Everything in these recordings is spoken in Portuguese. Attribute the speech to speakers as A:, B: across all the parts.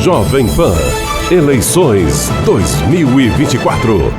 A: Jovem Pan, eleições 2024.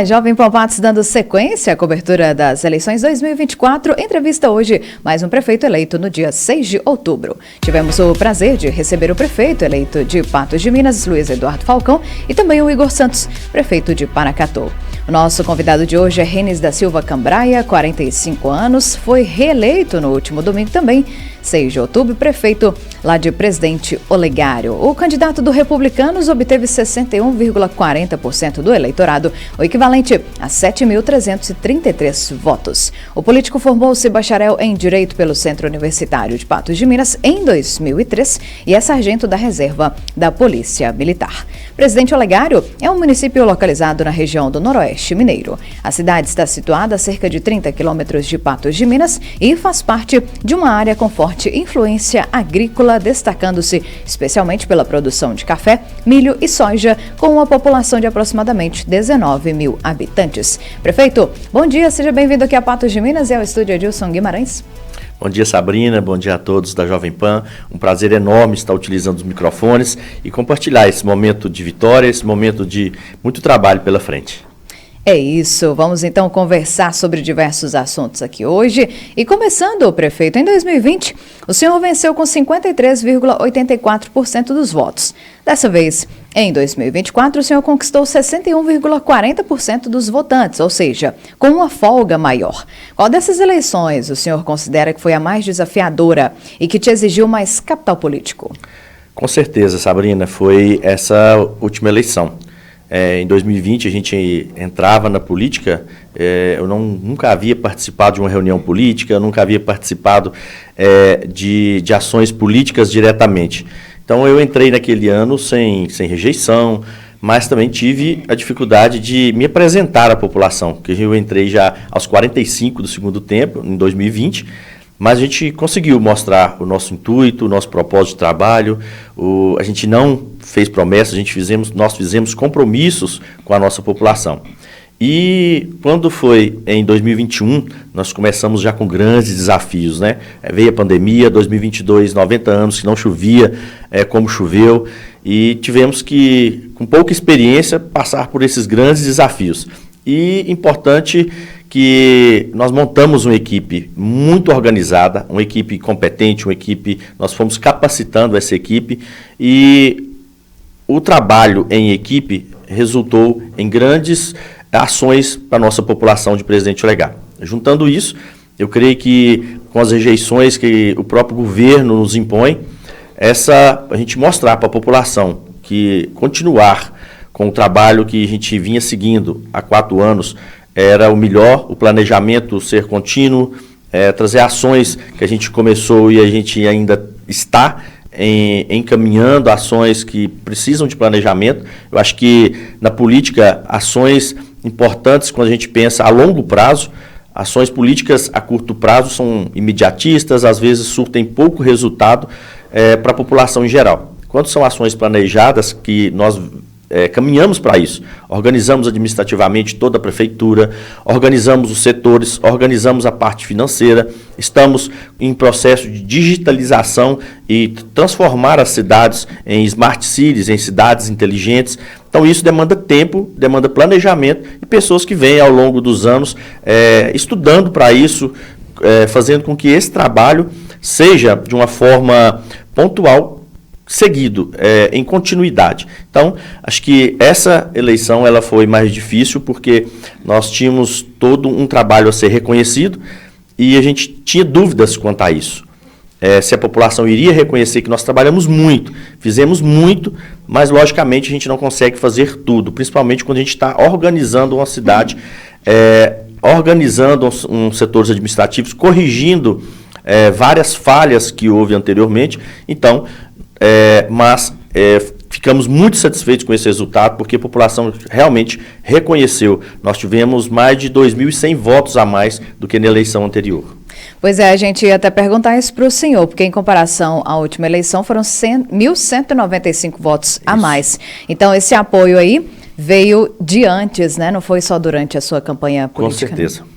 B: Jovem Pan Patos dando sequência à cobertura das eleições 2024. Entrevista hoje mais um prefeito eleito no dia 6 de outubro. Tivemos o prazer de receber o prefeito eleito de Patos de Minas, Luiz Eduardo Falcão, e também o Igor Santos, prefeito de Paracatu. O nosso convidado de hoje é Renis da Silva Cambraia, 45 anos, foi reeleito no último domingo também, 6 de outubro, prefeito lá de Presidente Olegário. O candidato do Republicanos obteve 61,40% do eleitorado, o equivalente a 7.333 votos. O político formou-se bacharel em Direito pelo Centro Universitário de Patos de Minas em 2003 e é sargento da reserva da Polícia Militar. Presidente Olegário é um município localizado na região do Noroeste Mineiro. A cidade está situada a cerca de 30 quilômetros de Patos de Minas e faz parte de uma área com forte influência agrícola, destacando-se especialmente pela produção de café, milho e soja, com uma população de aproximadamente 19 mil habitantes. Prefeito, bom dia, seja bem-vindo aqui a Patos de Minas e ao estúdio Edilson Guimarães.
C: Bom dia, Sabrina, bom dia a todos da Jovem Pan. Um prazer enorme estar utilizando os microfones e compartilhar esse momento de vitória, esse momento de muito trabalho pela frente.
B: É isso, vamos então conversar sobre diversos assuntos aqui hoje. E começando, prefeito, em 2020, o senhor venceu com 53,84% dos votos. Dessa vez, em 2024, o senhor conquistou 61,40% dos votantes, ou seja, com uma folga maior. Qual dessas eleições o senhor considera que foi a mais desafiadora e que te exigiu mais capital político?
C: Com certeza, Sabrina, foi essa última eleição. Em 2020 a gente entrava na política, eu nunca havia participado de uma reunião política, nunca havia participado de ações políticas diretamente. Então eu entrei naquele ano sem rejeição, mas também tive a dificuldade de me apresentar à população, porque eu entrei já aos 45 do segundo tempo, em 2020, mas a gente conseguiu mostrar o nosso intuito, o nosso propósito de trabalho. A gente não fez promessas, nós fizemos compromissos com a nossa população. E quando foi em 2021, nós começamos já com grandes desafios, né? Veio a pandemia, 2022, 90 anos que não chovia como choveu, e tivemos que, com pouca experiência, passar por esses grandes desafios. E importante que nós montamos uma equipe muito organizada, uma equipe competente, nós fomos capacitando essa equipe e o trabalho em equipe resultou em grandes ações para a nossa população de Presidente Olegário. Juntando isso, eu creio que com as rejeições que o próprio governo nos impõe, a gente mostrar para a população que continuar com o trabalho que a gente vinha seguindo há 4 anos, era o melhor, o planejamento ser contínuo, trazer ações que a gente começou e a gente ainda está encaminhando ações que precisam de planejamento. Eu acho que na política, ações importantes quando a gente pensa a longo prazo, ações políticas a curto prazo são imediatistas, às vezes surtem pouco resultado para a população em geral. Quando são ações planejadas que nós caminhamos para isso, organizamos administrativamente toda a prefeitura, organizamos os setores, organizamos a parte financeira, estamos em processo de digitalização e transformar as cidades em smart cities, em cidades inteligentes. Então isso demanda tempo, demanda planejamento e pessoas que vêm ao longo dos anos estudando para isso, fazendo com que esse trabalho seja de uma forma pontual, seguido, em continuidade. Então, acho que essa eleição ela foi mais difícil porque nós tínhamos todo um trabalho a ser reconhecido e a gente tinha dúvidas quanto a isso. Se a população iria reconhecer que nós trabalhamos muito, fizemos muito, mas logicamente a gente não consegue fazer tudo, principalmente quando a gente está organizando uma cidade, organizando uns setores administrativos, corrigindo várias falhas que houve anteriormente. Então, ficamos muito satisfeitos com esse resultado, porque a população realmente reconheceu. Nós tivemos mais de 2.100 votos a mais do que na eleição anterior.
B: Pois é, a gente ia até perguntar isso para o senhor, porque em comparação à última eleição foram 1.195 votos a mais. Então, esse apoio aí veio de antes, né? Não foi só durante a sua campanha política.
C: Com certeza.
B: Né?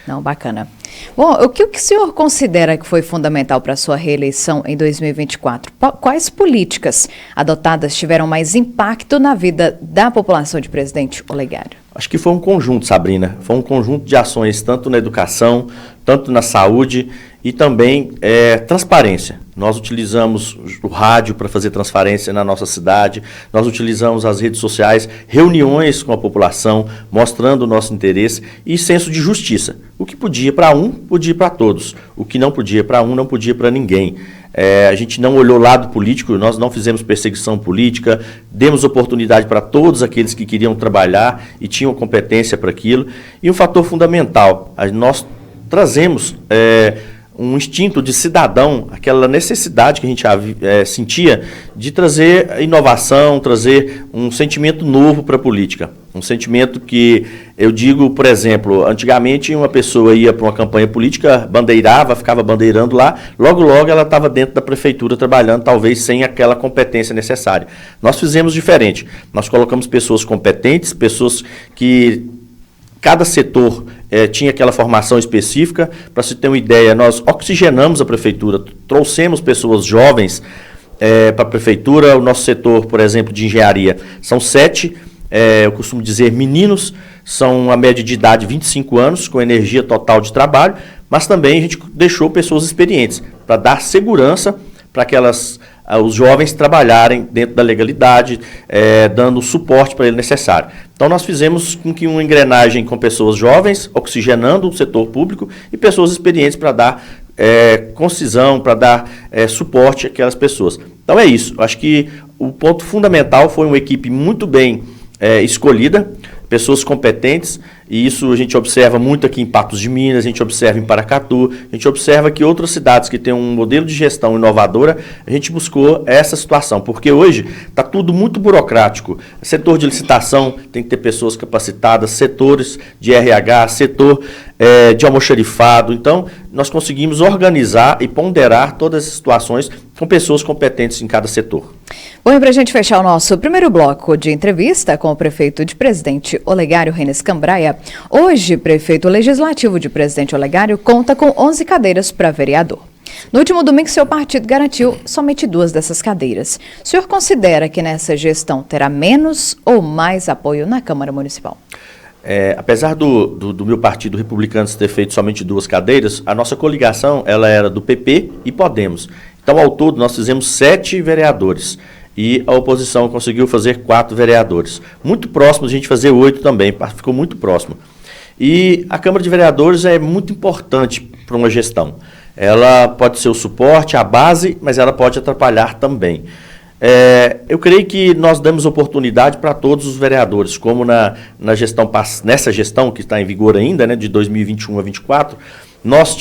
B: Não, bacana. Bom, o que o senhor considera que foi fundamental para a sua reeleição em 2024? Quais políticas adotadas tiveram mais impacto na vida da população de Presidente Olegário?
C: Acho que foi um conjunto, Sabrina. Foi um conjunto de ações, tanto na educação, tanto na saúde e também transparência. Nós utilizamos o rádio para fazer transparência na nossa cidade, nós utilizamos as redes sociais, reuniões com a população, mostrando o nosso interesse e senso de justiça. O que podia para um, podia para todos. O que não podia para um, não podia para ninguém. A gente não olhou o lado político, nós não fizemos perseguição política, demos oportunidade para todos aqueles que queriam trabalhar e tinham competência para aquilo. E um fator fundamental, nós trazemos um instinto de cidadão, aquela necessidade que a gente sentia de trazer inovação, trazer um sentimento novo para a política. Um sentimento que, eu digo, por exemplo, antigamente uma pessoa ia para uma campanha política, bandeirava, ficava bandeirando lá, logo ela estava dentro da prefeitura trabalhando, talvez sem aquela competência necessária. Nós fizemos diferente. Nós colocamos pessoas competentes, pessoas que cada setor tinha aquela formação específica. Para se ter uma ideia, nós oxigenamos a prefeitura, trouxemos pessoas jovens para a prefeitura. O nosso setor, por exemplo, de engenharia, são 7, eu costumo dizer meninos, são a média de idade 25 anos, com energia total de trabalho, mas também a gente deixou pessoas experientes, para dar segurança para os jovens trabalharem dentro da legalidade, dando o suporte para ele necessário. Então, nós fizemos com que uma engrenagem com pessoas jovens, oxigenando o setor público, e pessoas experientes para dar concisão, para dar suporte àquelas pessoas. Então, é isso. Acho que o ponto fundamental foi uma equipe muito bem escolhida, pessoas competentes, e isso a gente observa muito aqui em Patos de Minas, a gente observa em Paracatu, a gente observa que outras cidades que têm um modelo de gestão inovadora, a gente buscou essa situação, porque hoje está tudo muito burocrático. Setor de licitação tem que ter pessoas capacitadas, setores de RH, setor de almoxarifado. Então, nós conseguimos organizar e ponderar todas as situações com pessoas competentes em cada setor.
B: Bom, e para a gente fechar o nosso primeiro bloco de entrevista com o prefeito de Presidente Olegário, Renes Cambraia, hoje, prefeito legislativo de Presidente Olegário conta com 11 cadeiras para vereador. No último domingo, seu partido garantiu somente 2 dessas cadeiras. O senhor considera que nessa gestão terá menos ou mais apoio na Câmara Municipal?
C: Apesar do meu partido Republicanos ter feito somente 2 cadeiras, a nossa coligação ela era do PP e Podemos. Então, ao todo, nós fizemos 7 vereadores. E a oposição conseguiu fazer 4 vereadores. Muito próximo a gente fazer 8 também, ficou muito próximo. E a Câmara de Vereadores é muito importante para uma gestão. Ela pode ser o suporte, a base, mas ela pode atrapalhar também. Eu creio que nós damos oportunidade para todos os vereadores, como nessa gestão que está em vigor ainda, né, de 2021 a 2024, nós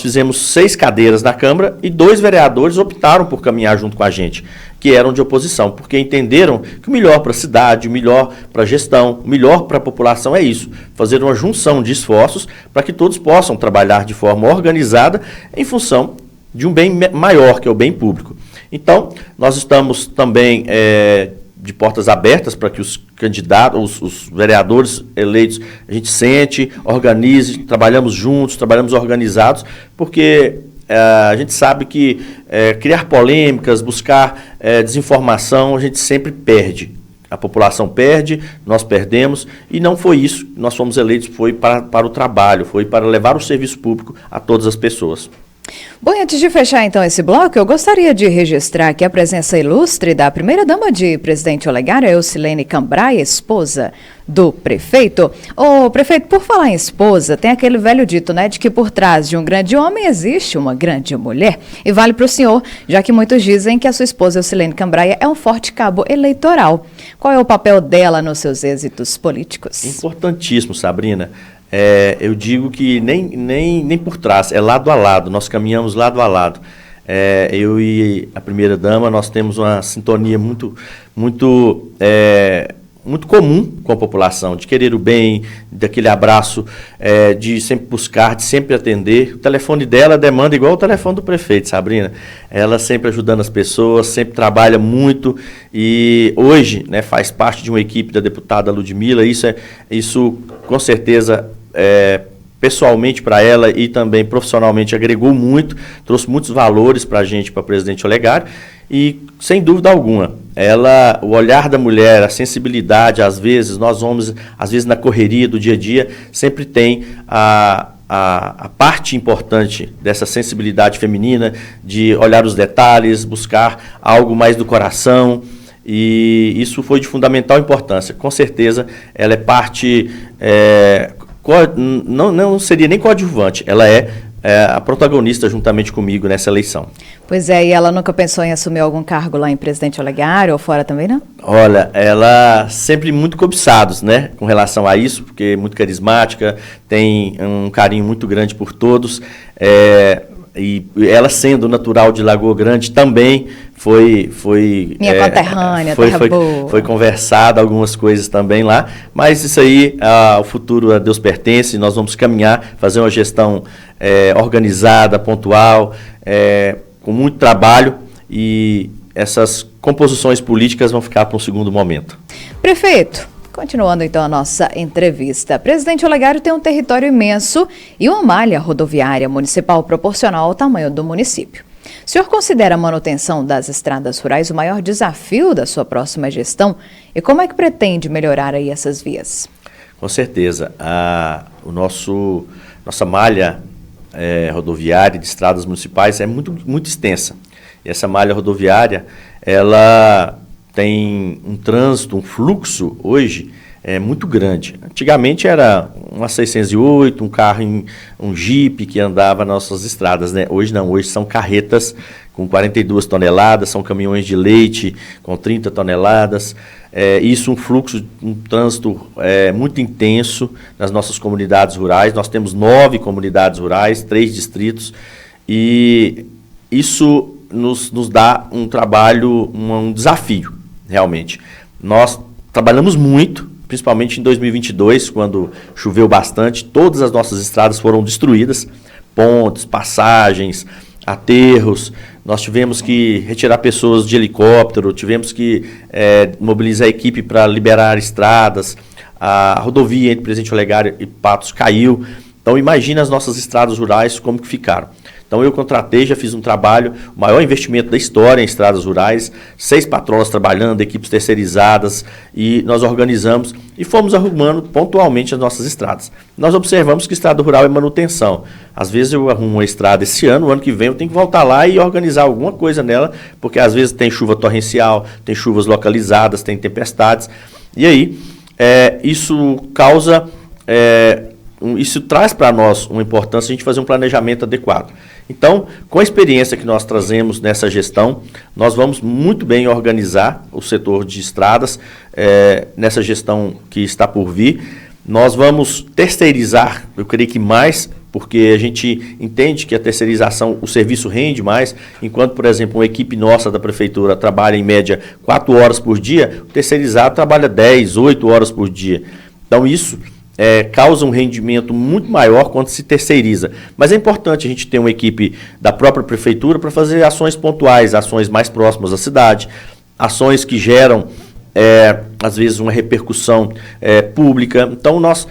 C: fizemos 6 cadeiras na Câmara e 2 vereadores optaram por caminhar junto com a gente, que eram de oposição, porque entenderam que o melhor para a cidade, o melhor para a gestão, o melhor para a população é isso, fazer uma junção de esforços para que todos possam trabalhar de forma organizada em função de um bem maior, que é o bem público. Então, nós estamos também de portas abertas para que os candidatos, os vereadores eleitos, a gente sente, organize, trabalhamos juntos, trabalhamos organizados, porque a gente sabe que criar polêmicas, buscar desinformação, a gente sempre perde. A população perde, nós perdemos, e não foi isso. Nós fomos eleitos, foi para o trabalho, foi para levar o serviço público a todas as pessoas.
B: Bom, e antes de fechar então esse bloco, eu gostaria de registrar aqui a presença ilustre da primeira-dama de Presidente Olegário, Eucilene Cambraia, esposa do prefeito. Ô, prefeito, por falar em esposa, tem aquele velho dito, né, de que por trás de um grande homem existe uma grande mulher. E vale para o senhor, já que muitos dizem que a sua esposa, Eucilene Cambraia, é um forte cabo eleitoral. Qual é o papel dela nos seus êxitos políticos?
C: Importantíssimo, Sabrina. Eu digo que nem por trás, é lado a lado, nós caminhamos lado a lado. Eu e a primeira-dama, nós temos uma sintonia muito comum com a população, de querer o bem, daquele abraço, de sempre buscar, de sempre atender. O telefone dela demanda igual o telefone do prefeito, Sabrina. Ela sempre ajudando as pessoas, sempre trabalha muito e hoje, né, faz parte de uma equipe da deputada Ludmila. Isso com certeza pessoalmente para ela e também profissionalmente agregou muito, trouxe muitos valores para a gente, para Presidente Olegário, e sem dúvida alguma, o olhar da mulher, a sensibilidade, às vezes, nós homens, às vezes na correria do dia a dia, sempre tem a parte importante dessa sensibilidade feminina, de olhar os detalhes, buscar algo mais do coração, e isso foi de fundamental importância. Com certeza, ela é parte... não seria nem coadjuvante, ela é a protagonista juntamente comigo nessa eleição.
B: Pois é, e ela nunca pensou em assumir algum cargo lá em Presidente Olegário ou fora também, não?
C: Olha, ela sempre muito cobiçados, né, com relação a isso, porque é muito carismática, tem um carinho muito grande por todos, e ela sendo natural de Lagoa Grande também foi
B: minha conterrânea,
C: foi conversado algumas coisas também lá, mas isso aí, o futuro a Deus pertence, nós vamos caminhar, fazer uma gestão organizada, pontual, com muito trabalho, e essas composições políticas vão ficar para um segundo momento.
B: Prefeito, continuando então a nossa entrevista, Presidente Olegário tem um território imenso e uma malha rodoviária municipal proporcional ao tamanho do município. O senhor considera a manutenção das estradas rurais o maior desafio da sua próxima gestão? E como é que pretende melhorar aí essas vias?
C: Com certeza. Nossa malha rodoviária de estradas municipais é muito extensa. E essa malha rodoviária, ela tem um trânsito, um fluxo hoje muito grande. Antigamente era uma 608, um carro, um Jeep que andava nas nossas estradas, né? Hoje não, hoje são carretas com 42 toneladas, são caminhões de leite com 30 toneladas. Isso um fluxo, um trânsito muito intenso nas nossas comunidades rurais. Nós temos 9 comunidades rurais, 3 distritos, e isso nos dá um trabalho, um desafio, realmente. Nós trabalhamos muito, principalmente em 2022, quando choveu bastante, todas as nossas estradas foram destruídas, pontes, passagens, aterros. Nós tivemos que retirar pessoas de helicóptero, tivemos que mobilizar a equipe para liberar estradas, a rodovia entre Presidente Olegário e Patos caiu. Então imagina as nossas estradas rurais como que ficaram. Então eu contratei, já fiz um trabalho, o maior investimento da história em estradas rurais, 6 patrolas trabalhando, equipes terceirizadas, e nós organizamos e fomos arrumando pontualmente as nossas estradas. Nós observamos que estrada rural é manutenção. Às vezes eu arrumo uma estrada esse ano, o ano que vem eu tenho que voltar lá e organizar alguma coisa nela, porque às vezes tem chuva torrencial, tem chuvas localizadas, tem tempestades, e aí isso causa... isso traz para nós uma importância a gente fazer um planejamento adequado. Então, com a experiência que nós trazemos nessa gestão, nós vamos muito bem organizar o setor de estradas nessa gestão que está por vir. Nós vamos terceirizar, eu creio que mais, porque a gente entende que a terceirização, o serviço rende mais, enquanto, por exemplo, uma equipe nossa da prefeitura trabalha em média 4 horas por dia, o terceirizado trabalha 10, 8 horas por dia. Então, isso causa um rendimento muito maior quando se terceiriza. Mas é importante a gente ter uma equipe da própria prefeitura para fazer ações pontuais, ações mais próximas à cidade, ações que geram, às vezes, uma repercussão pública. Então, nós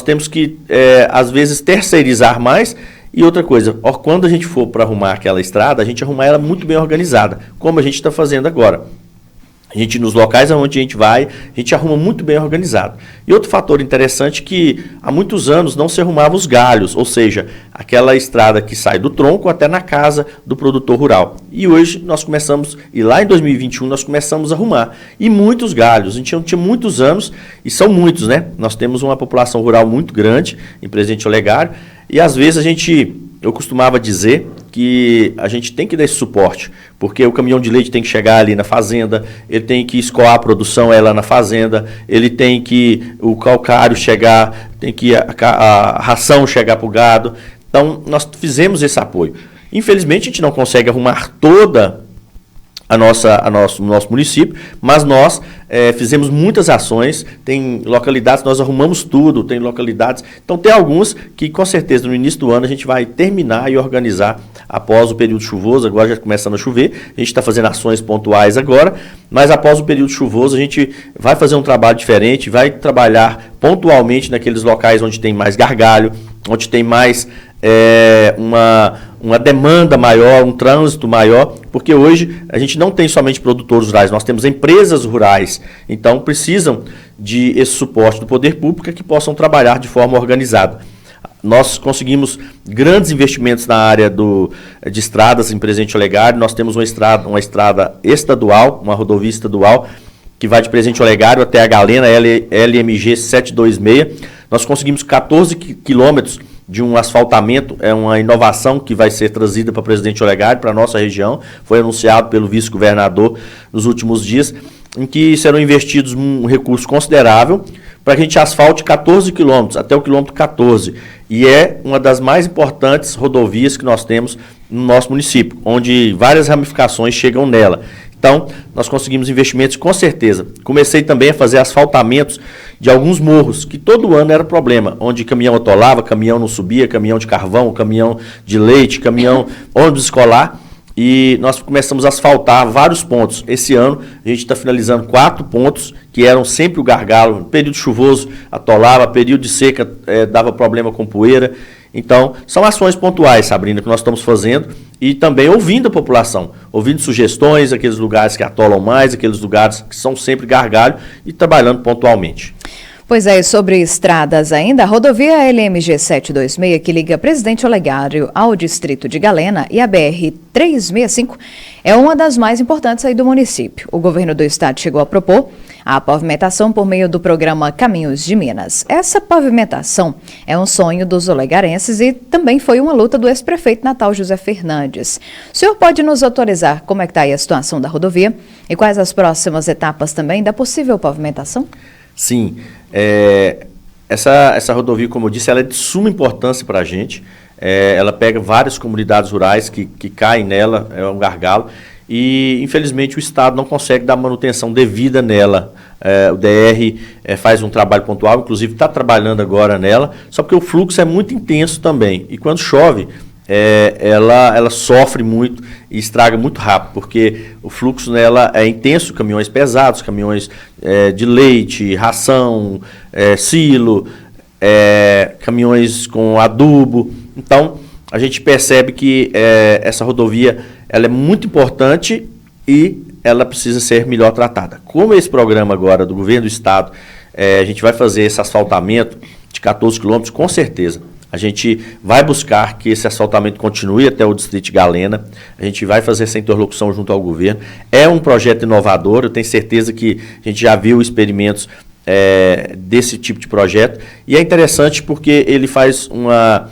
C: temos que, às vezes, terceirizar mais. E outra coisa, quando a gente for para arrumar aquela estrada, a gente arrumar ela muito bem organizada, como a gente está fazendo agora. A gente, nos locais onde a gente vai, a gente arruma muito bem organizado. E outro fator interessante é que há muitos anos não se arrumava os galhos, ou seja, aquela estrada que sai do tronco até na casa do produtor rural. E hoje nós começamos, e lá em 2021 nós começamos a arrumar. E muitos galhos, a gente não tinha muitos anos, e são muitos, né? Nós temos uma população rural muito grande em Presidente Olegário, e às vezes eu costumava dizer que a gente tem que dar esse suporte, porque o caminhão de leite tem que chegar ali na fazenda, ele tem que escoar a produção lá na fazenda, ele tem que o calcário chegar, tem que a ração chegar para o gado. Então, nós fizemos esse apoio. Infelizmente, a gente não consegue arrumar toda o nosso município, mas nós fizemos muitas ações, tem localidades, nós arrumamos tudo, tem localidades, então tem alguns que com certeza no início do ano a gente vai terminar e organizar após o período chuvoso, agora já começando a chover, a gente está fazendo ações pontuais agora, mas após o período chuvoso a gente vai fazer um trabalho diferente, vai trabalhar pontualmente naqueles locais onde tem mais gargalho, onde tem mais uma demanda maior, um trânsito maior, porque hoje a gente não tem somente produtores rurais, nós temos empresas rurais, então precisam de esse suporte do poder público que possam trabalhar de forma organizada. Nós conseguimos grandes investimentos na área de estradas em Presidente Olegário, nós temos uma estrada estadual, uma rodovia estadual, que vai de Presidente Olegário até a Galena, LMG 726, nós conseguimos 14 quilômetros de um asfaltamento, é uma inovação que vai ser trazida para Presidente Olegário, para a nossa região, foi anunciado pelo vice-governador nos últimos dias, em que serão investidos um recurso considerável para que a gente asfalte 14 quilômetros, até o quilômetro 14, e é uma das mais importantes rodovias que nós temos no nosso município, onde várias ramificações chegam nela. Então, nós conseguimos investimentos com certeza. Comecei também a fazer asfaltamentos de alguns morros, que todo ano era problema, onde caminhão atolava, caminhão não subia, caminhão de carvão, caminhão de leite, caminhão, ônibus escolar, e nós começamos a asfaltar vários pontos. Esse ano, a gente está finalizando 4 pontos, que eram sempre o gargalo, período chuvoso atolava, período de seca dava problema com poeira. Então, são ações pontuais, Sabrina, que nós estamos fazendo e também ouvindo a população, ouvindo sugestões, aqueles lugares que atolam mais, aqueles lugares que são sempre gargalho e trabalhando pontualmente.
B: Pois é, e sobre estradas ainda, a rodovia LMG 726, que liga Presidente Olegário ao distrito de Galena, e a BR 365, é uma das mais importantes aí do município. O governo do estado chegou a propor a pavimentação por meio do programa Caminhos de Minas. Essa pavimentação é um sonho dos olegarenses e também foi uma luta do ex-prefeito Natal José Fernandes. O senhor pode nos atualizar como é que está aí a situação da rodovia e quais as próximas etapas também da possível pavimentação?
C: Sim, essa rodovia, como eu disse, ela é de suma importância para a gente. Ela pega várias comunidades rurais que caem nela, é um gargalo, e infelizmente o Estado não consegue dar manutenção devida nela. O DR faz um trabalho pontual, inclusive está trabalhando agora nela, só porque o fluxo é muito intenso também, e quando chove, ela sofre muito e estraga muito rápido, porque o fluxo nela é intenso, caminhões pesados, caminhões de leite, ração, silo, caminhões com adubo. Então, a gente percebe que essa rodovia ela é muito importante e ela precisa ser melhor tratada. Como esse programa agora do governo do estado, a gente vai fazer esse asfaltamento de 14 quilômetros, com certeza. A gente vai buscar que esse asfaltamento continue até o distrito de Galena, a gente vai fazer essa interlocução junto ao governo. É um projeto inovador, eu tenho certeza que a gente já viu experimentos desse tipo de projeto, e é interessante porque ele faz uma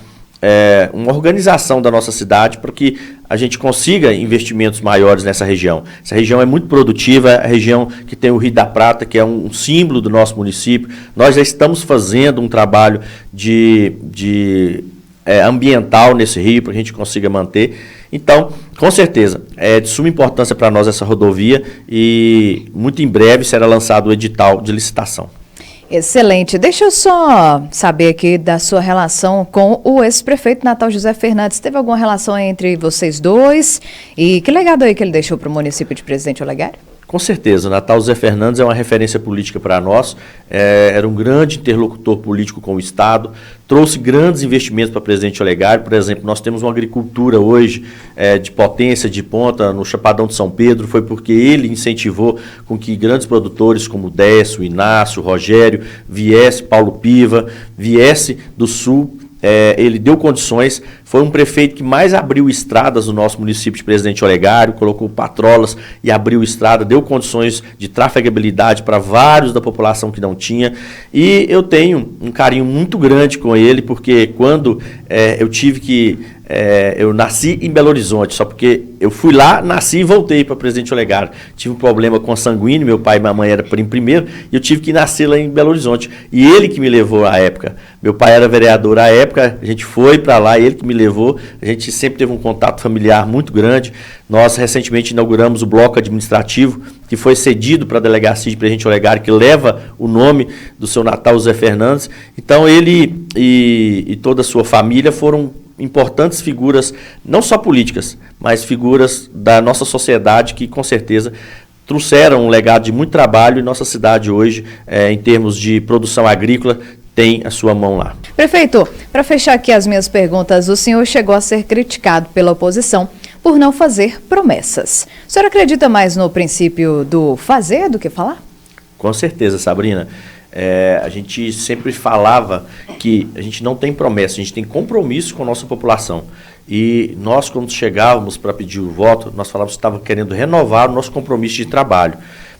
C: organização da nossa cidade para que a gente consiga investimentos maiores nessa região. Essa região é muito produtiva, é a região que tem o Rio da Prata, que é um símbolo do nosso município. Nós já estamos fazendo um trabalho ambiental nesse rio para que a gente consiga manter. Então, com certeza, é de suma importância para nós essa rodovia e muito em breve será lançado o edital de licitação.
B: Excelente. Deixa eu só saber aqui da sua relação com o ex-prefeito Natal José Fernandes. Teve alguma relação entre vocês dois? E que legado aí que ele deixou para o município de Presidente Olegário?
C: Com certeza, o Natal José Fernandes é uma referência política para nós, era um grande interlocutor político com o Estado, trouxe grandes investimentos para Presidente Olegário. Por exemplo, nós temos uma agricultura hoje de potência, de ponta, no Chapadão de São Pedro, foi porque ele incentivou com que grandes produtores como Décio, Inácio, Rogério, Paulo Piva, viesse do Sul. Ele deu condições, foi um prefeito que mais abriu estradas no nosso município de Presidente Olegário, colocou patrolas e abriu estrada, deu condições de trafegabilidade para vários da população que não tinha, e eu tenho um carinho muito grande com ele, porque quando eu tive que eu nasci em Belo Horizonte, só porque eu fui lá, nasci e voltei para Presidente Olegário. Tive um problema com sanguíneo, meu pai e minha mãe eram primo primeiro, e eu tive que nascer lá em Belo Horizonte. E ele que me levou à época. Meu pai era vereador à época, a gente foi para lá, ele que me levou. A gente sempre teve um contato familiar muito grande. Nós recentemente inauguramos o bloco administrativo, que foi cedido para a delegacia de Presidente Olegário, que leva o nome do seu Natal, Zé Fernandes. Então ele e toda a sua família foram importantes figuras, não só políticas, mas figuras da nossa sociedade que, com certeza, trouxeram um legado de muito trabalho e nossa cidade hoje, em termos de produção agrícola, tem a sua mão lá.
B: Prefeito, para fechar aqui as minhas perguntas, o senhor chegou a ser criticado pela oposição por não fazer promessas. O senhor acredita mais no princípio do fazer do que falar?
C: Com certeza, Sabrina. A gente sempre falava que a gente não tem promessa, a gente tem compromisso com a nossa população. E nós, quando chegávamos para pedir o voto, nós falávamos que estávamos querendo renovar o nosso compromisso de trabalho,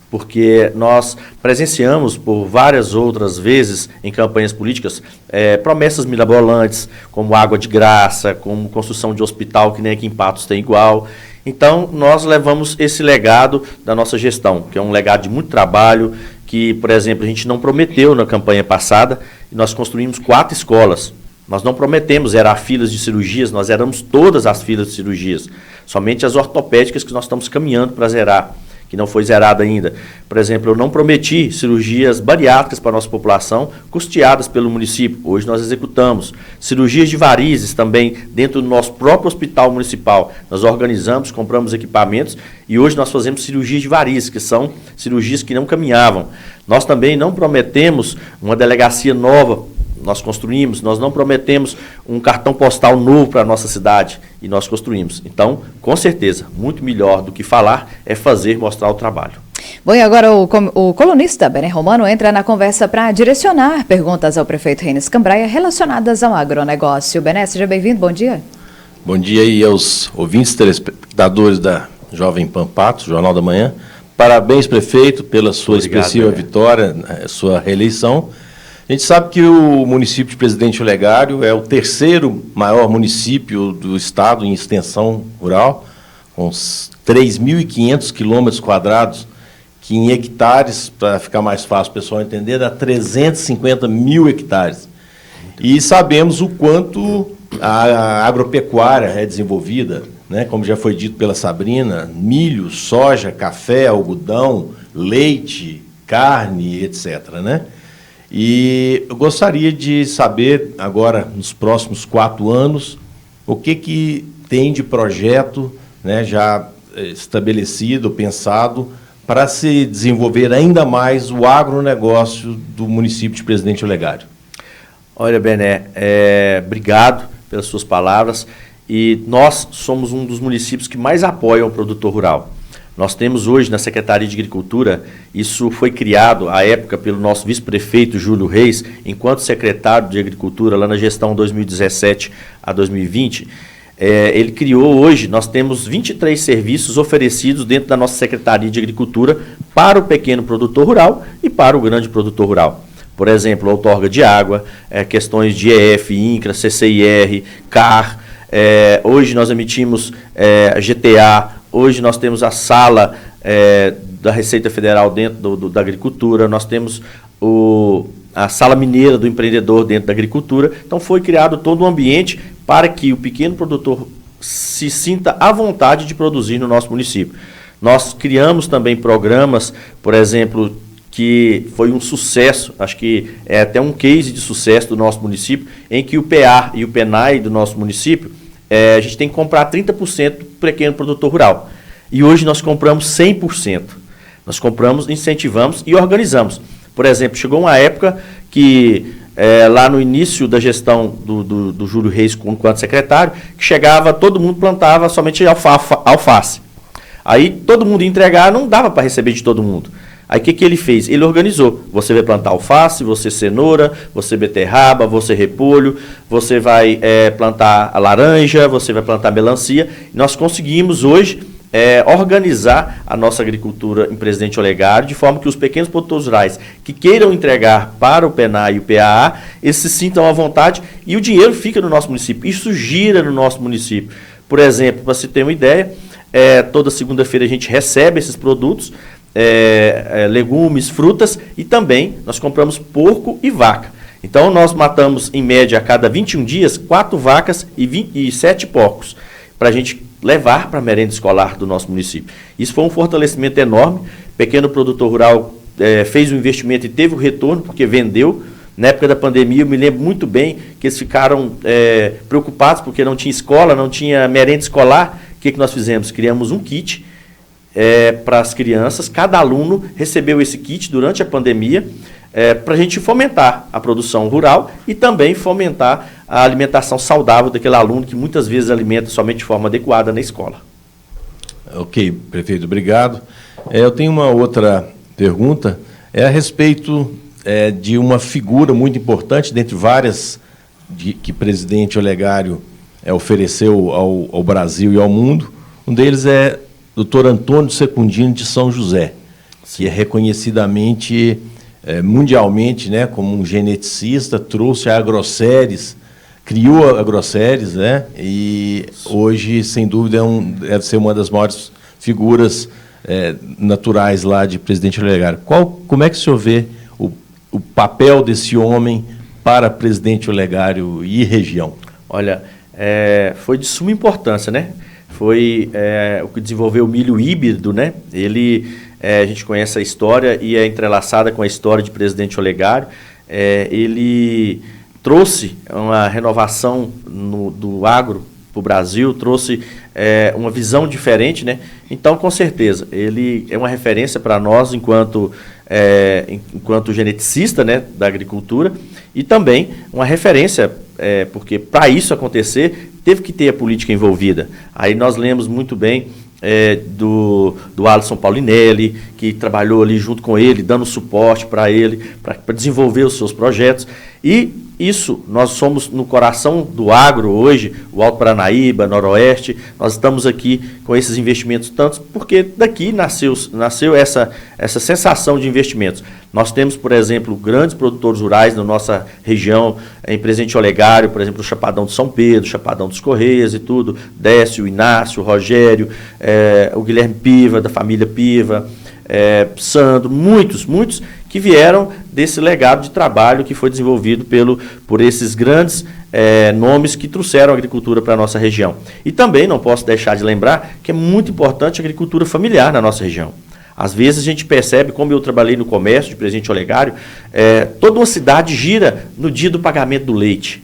C: porque nós presenciamos por várias outras vezes em campanhas políticas promessas mirabolantes, como água de graça, como construção de hospital que nem aqui em Patos tem igual. Então, nós levamos esse legado da nossa gestão, que é um legado de muito trabalho, que, por exemplo, a gente não prometeu na campanha passada, e nós construímos 4 escolas. Nós não prometemos zerar filas de cirurgias, nós zeramos todas as filas de cirurgias, somente as ortopédicas que nós estamos caminhando para zerar, que não foi zerada ainda. Por exemplo, eu não prometi cirurgias bariátricas para a nossa população, custeadas pelo município. Hoje nós executamos. Cirurgias de varizes também, dentro do nosso próprio hospital municipal. Nós organizamos, compramos equipamentos e hoje nós fazemos cirurgias de varizes, que são cirurgias que não caminhavam. Nós também não prometemos uma delegacia nova, nós construímos, nós não prometemos um cartão postal novo para a nossa cidade, e nós construímos. Então, com certeza, muito melhor do que falar é fazer, mostrar o trabalho.
B: Bom, e agora o colunista Bené Romano entra na conversa para direcionar perguntas ao prefeito Renis Cambraia relacionadas ao agronegócio. Bené, seja bem-vindo, bom dia.
D: Bom dia aí aos ouvintes, telespectadores da Jovem Pan Patos, Jornal da Manhã. Parabéns, prefeito, pela sua expressiva vitória, sua reeleição. A gente sabe que o município de Presidente Olegário é o 3º maior município do estado em extensão rural, com 3.500 quilômetros quadrados, que em hectares, para ficar mais fácil o pessoal entender, dá 350 mil hectares. E sabemos o quanto a agropecuária é desenvolvida, né? Como já foi dito pela Sabrina, milho, soja, café, algodão, leite, carne, etc., né? E eu gostaria de saber, agora, nos próximos 4 anos, o que tem de projeto, né, já estabelecido, pensado, para se desenvolver ainda mais o agronegócio do município de Presidente Olegário.
C: Olha, Bené, obrigado pelas suas palavras. E nós somos um dos municípios que mais apoiam o produtor rural. Nós temos hoje na Secretaria de Agricultura, isso foi criado à época pelo nosso vice-prefeito Júlio Reis, enquanto secretário de Agricultura, lá na gestão 2017 a 2020, ele criou hoje, nós temos 23 serviços oferecidos dentro da nossa Secretaria de Agricultura para o pequeno produtor rural e para o grande produtor rural. Por exemplo, a outorga de água, questões de EF, INCRA, CCIR, CAR, hoje nós emitimos GTA. Hoje nós temos a sala da Receita Federal dentro da agricultura, nós temos a sala mineira do empreendedor dentro da agricultura. Então foi criado todo um ambiente para que o pequeno produtor se sinta à vontade de produzir no nosso município. Nós criamos também programas, por exemplo, que foi um sucesso, acho que é até um case de sucesso do nosso município, em que o PA e o PENAI do nosso município, a gente tem que comprar 30% do pequeno produtor rural. E hoje nós compramos 100%. Nós compramos, incentivamos e organizamos. Por exemplo, chegou uma época que, lá no início da gestão do Júlio Reis, enquanto secretário, que chegava, todo mundo plantava somente alface. Aí todo mundo ia entregar, não dava para receber de todo mundo. Aí o que ele fez? Ele organizou. Você vai plantar alface, você cenoura, você beterraba, você repolho, você vai plantar a laranja, você vai plantar melancia. Nós conseguimos hoje organizar a nossa agricultura em Presidente Olegário, de forma que os pequenos produtores rurais que queiram entregar para o PENAR e o PAA, eles se sintam à vontade e o dinheiro fica no nosso município. Isso gira no nosso município. Por exemplo, para você ter uma ideia, toda segunda-feira a gente recebe esses produtos, legumes, frutas, e também nós compramos porco e vaca. Então nós matamos em média a cada 21 dias 4 vacas e 7 porcos, para a gente levar para a merenda escolar do nosso município. Isso foi um fortalecimento enorme. O pequeno produtor rural fez um investimento e teve o retorno, porque vendeu. Na época da pandemia, eu me lembro muito bem que eles ficaram preocupados porque não tinha escola, não tinha merenda escolar. O que nós fizemos? Criamos um kit para as crianças. Cada aluno recebeu esse kit durante a pandemia para a gente fomentar a produção rural e também fomentar a alimentação saudável daquele aluno que muitas vezes alimenta somente de forma adequada na escola.
D: Ok, prefeito, obrigado. Eu tenho uma outra pergunta, a respeito de uma figura muito importante, dentre várias que presidente Olegário ofereceu ao Brasil e ao mundo. Um deles é o Dr. Antônio Secundino de São José, que é reconhecidamente, mundialmente, né, como um geneticista, trouxe a Agroceres, criou a Agroceres, né, e hoje, sem dúvida, deve ser uma das maiores figuras naturais lá de presidente Olegário. Como é que o senhor vê o papel desse homem para presidente Olegário e região?
C: Olha, foi de suma importância, né? Foi o que desenvolveu o milho híbrido, né? A gente conhece a história e é entrelaçada com a história de presidente Olegário. Ele trouxe uma renovação do agro para o Brasil, trouxe uma visão diferente, né? Então, com certeza, ele é uma referência para nós enquanto geneticista, né, da agricultura, e também uma referência, porque para isso acontecer, teve que ter a política envolvida. Aí nós lemos muito bem do Alisson Paulinelli, que trabalhou ali junto com ele, dando suporte para ele, para desenvolver os seus projetos. E isso, nós somos no coração do agro hoje, o Alto Paranaíba, Noroeste, nós estamos aqui com esses investimentos tantos, porque daqui nasceu essa sensação de investimentos. Nós temos, por exemplo, grandes produtores rurais na nossa região, em Presidente Olegário, por exemplo, o Chapadão de São Pedro, o Chapadão dos Correias e tudo, Décio, Inácio, Rogério, o Guilherme Piva, da família Piva, Sandro, muitos que vieram desse legado de trabalho que foi desenvolvido por esses grandes nomes que trouxeram a agricultura para a nossa região. E também não posso deixar de lembrar que é muito importante a agricultura familiar na nossa região. Às vezes a gente percebe, como eu trabalhei no comércio de Presidente Olegário, toda uma cidade gira no dia do pagamento do leite,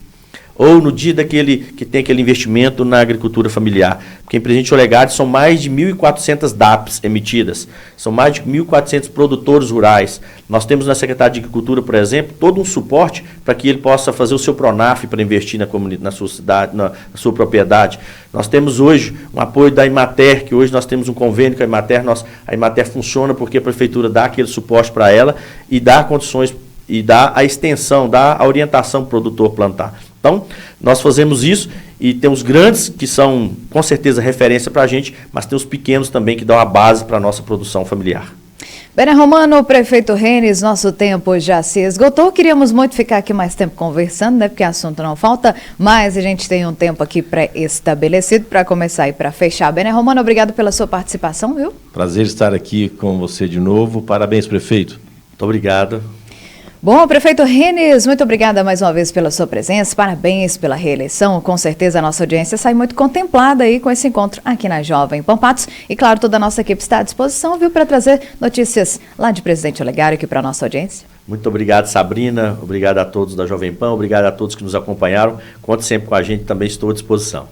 C: ou no dia que tem aquele investimento na agricultura familiar. Porque em Presidente Olegário são mais de 1.400 DAPs emitidas, são mais de 1.400 produtores rurais. Nós temos na Secretaria de Agricultura, por exemplo, todo um suporte para que ele possa fazer o seu PRONAF para investir na sua cidade, na sua propriedade. Nós temos hoje um apoio da Emater, que hoje nós temos um convênio com a Emater. A Emater funciona porque a Prefeitura dá aquele suporte para ela e dá condições, e dá a extensão, dá a orientação para o produtor plantar. Então, nós fazemos isso e tem os grandes que são, com certeza, referência para a gente, mas tem os pequenos também que dão a base para a nossa produção familiar.
B: Béner Romano, prefeito Renes, nosso tempo já se esgotou. Queríamos muito ficar aqui mais tempo conversando, né? Porque assunto não falta, mas a gente tem um tempo aqui pré-estabelecido para começar e para fechar. Béner Romano, obrigado pela sua participação, viu?
D: Prazer estar aqui com você de novo. Parabéns, prefeito.
C: Muito obrigado.
B: Bom, prefeito Renes, muito obrigada mais uma vez pela sua presença, parabéns pela reeleição, com certeza a nossa audiência sai muito contemplada aí com esse encontro aqui na Jovem Pan Patos e claro, toda a nossa equipe está à disposição, viu, para trazer notícias lá de Presidente Olegário aqui para a nossa audiência.
C: Muito obrigado, Sabrina, obrigado a todos da Jovem Pan, obrigado a todos que nos acompanharam, conte sempre com a gente, também estou à disposição.